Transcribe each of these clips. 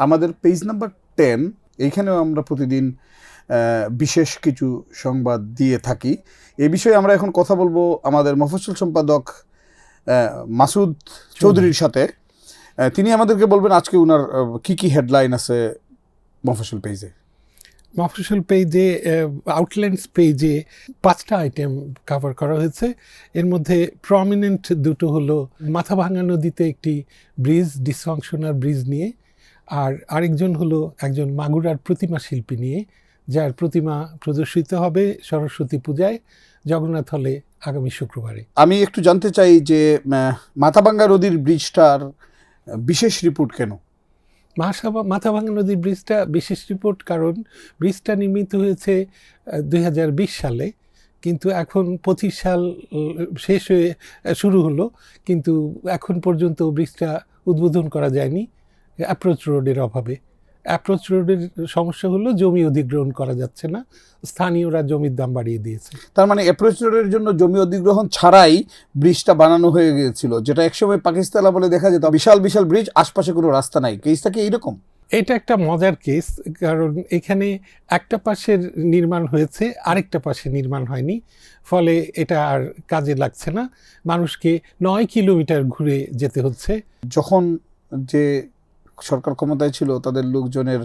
আমাদের page number 10 এইখানেও আমরা প্রতিদিন বিশেষ কিছু সংবাদ দিয়ে থাকি। এই বিষয়ে আমরা এখন কথা বলবো আমাদের মফস্বল সম্পাদক মাসুদ চৌধুরীর সাথে। তিনি আমাদেরকে বলবেন আজকে উনার কি কি হেডলাইন আছে মফস্বল পেজে। মফস্বল পেজে আউটলাইন্স পেজে 5টা আইটেম কভার করা হয়েছে। এর মধ্যে প্রমিনেন্ট দুটো হলো মাথাভাঙ্গা নদীতে একটি ব্রিজ, ডিসফাংশনাল ব্রিজ নিয়ে, আর আরেকজন হলো একজন মাগুরার প্রতিমা শিল্পী নিয়ে, যার প্রতিমা প্রদর্শিত হবে সরস্বতী পূজায় জগন্নাথ হলে আগামী শুক্রবারে। আমি একটু জানতে চাই যে মাথাভাঙ্গা নদীর ব্রিজটার বিশেষ রিপোর্ট কেন? মাথাভাঙ্গা নদীর ব্রিজটা বিশেষ রিপোর্ট কারণ ব্রিজটা নির্মিত হয়েছে 2020 সালে, কিন্তু এখন 25 সাল শেষ হয়ে শুরু হলো, কিন্তু এখন পর্যন্ত ব্রিজটা উদ্বোধন করা যায়নি অ্যাপ্রোচ রোডের অভাবে। অ্যাপ্রোচ রোডের সমস্যা হলো জমি অধিগ্রহণ করা যাচ্ছে না, স্থানীয়রা জমির দাম বাড়িয়ে দিয়েছে। তার মানে অ্যাপ্রোচ রোডের জন্য জমি অধিগ্রহণ ছাড়াই ব্রিজটা বানানো হয়ে গিয়েছিল, যেটা একসময় পাকিস্তান আমলে দেখা যেত বিশাল বিশাল ব্রিজ, আশপাশে কোনো রাস্তা নাই। কেসটা কি এইরকম? এটা একটা মজার কেস, কারণ এখানে একটা পাশের নির্মাণ হয়েছে, আরেকটা পাশে নির্মাণ হয়নি, ফলে এটা আর কাজে লাগছে না, মানুষকে 9 কিলোমিটার ঘুরে যেতে হচ্ছে। যখন যে সরকার ক্ষমতায় ছিল তাদের লোকজনের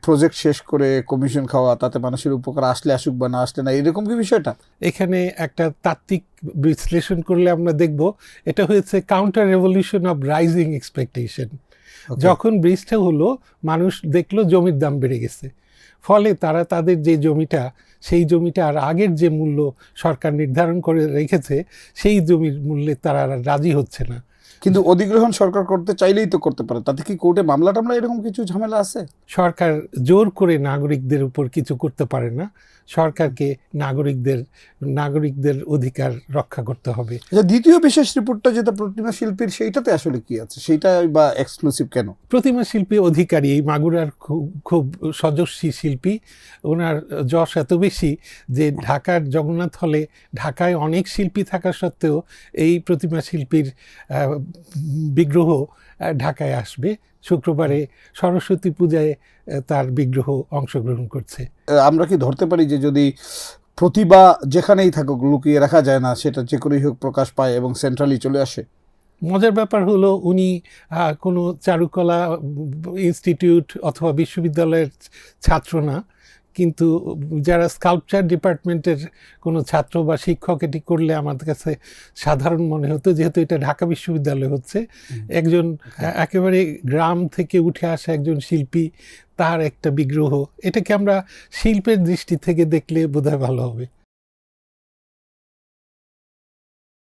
প্রজেক্ট শেষ করে কমিশন খাওয়া, তাতে মানুষের উপকার আসলে আসুক বা না আসলে না, এরকম কি বিষয়টা? এখানে একটা তাত্ত্বিক বিশ্লেষণ করলে আমরা দেখব এটা হয়েছে counter revolution of rising expectation. যখন ব্রিজটা হলো, মানুষ দেখলো জমির দাম বেড়ে গেছে, ফলে তারা তাদের যে জমিটা, সেই জমিটা আর আগের যে মূল্য সরকার নির্ধারণ করে রেখেছে সেই জমির মূল্যে তারা রাজি হচ্ছে না। কিন্তু অধিগ্রহণ সরকার করতে চাইলেই তো করতে পারে, তাতে কি কোর্টে মামলা টামলা এরকম কিছু ঝামেলা আছে? সরকার জোর করে নাগরিকদের উপর কিছু করতে পারে না, সরকারকে নাগরিকদের অধিকার রক্ষা করতে হবে। দ্বিতীয় বিশেষ রিপোর্টটা যেটা প্রতিমা শিল্পীর, সেইটাতে আসলে কি আছে, সেইটা বা এক্সক্লুসিভ কেন? প্রতিমা শিল্পী অধিকারী, এই মাগুরার খুব সযস্বী শিল্পী, ওনার যশ এত বেশি যে ঢাকার জগন্নাথ হলে ঢাকায় অনেক শিল্পী থাকা সত্ত্বেও এই প্রতিমা শিল্পীর বিগ্রহ ঢাকায় আসবে। শুক্রবারে সরস্বতী পূজায় তার বিগ্রহ অংশগ্রহণ করছে। আমরা কি ধরতে পারি যে যদি প্রতিভা যেখানেই থাকুক লুকিয়ে রাখা যায় না, সেটা যে করেই হোক প্রকাশ পায় এবং সেন্ট্রালি চলে আসে? মজার ব্যাপার হলো উনি কোনো চারুকলা ইনস্টিটিউট অথবা বিশ্ববিদ্যালয়ের ছাত্র না, কিন্তু যারা স্কাল্পচার ডিপার্টমেন্টের কোনো ছাত্র বা শিক্ষক এটি করলে আমাদের কাছে সাধারণ মনে হতো, যেহেতু এটা ঢাকা বিশ্ববিদ্যালয় হচ্ছে। একজন একেবারে গ্রাম থেকে উঠে আসা একজন শিল্পী, তার একটা বিগ্রহ, এটাকে আমরা শিল্পের দৃষ্টি থেকে দেখলে বোধহয় ভালো হবে।